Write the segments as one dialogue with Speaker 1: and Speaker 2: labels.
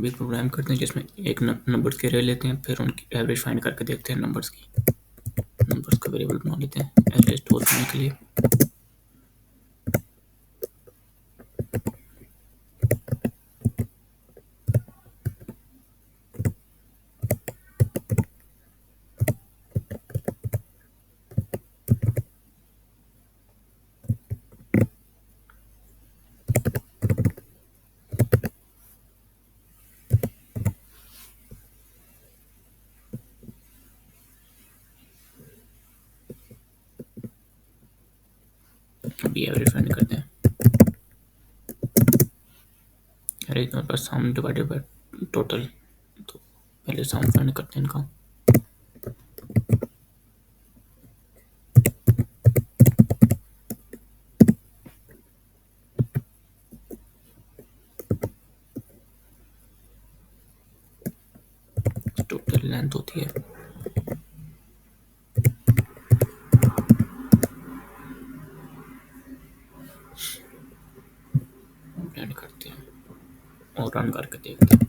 Speaker 1: भी प्रोग्राम करते हैं जिसमें एक नंबर्स के एरे लेते हैं, फिर उनकी एवरेज फाइंड करके देखते हैं नंबर्स की। नंबर्स का वेरिएबल बना लेते हैं एरे स्टोर करने के लिए। अभी एवरेज फाइंड करते हैं। अरे हमारे पास सम डिवाइडेड बाय टोटल, तो पहले सम फाइंड करते हैं इनका। टोटल लेंथ होती है प्रिंट करते हैं और रन करके देखते हैं।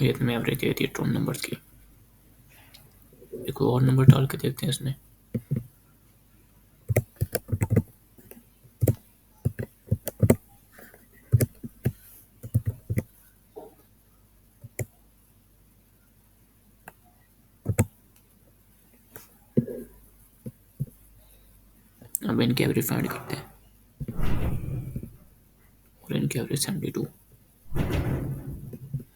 Speaker 1: ये तो मैं एवरेज दे दी ट्रू नंबर्स की। एक और नंबर डाल के देखते हैं इसमें। अब इनकी एवरेज फाइंड करते हैं और इनकी एवरेज 72।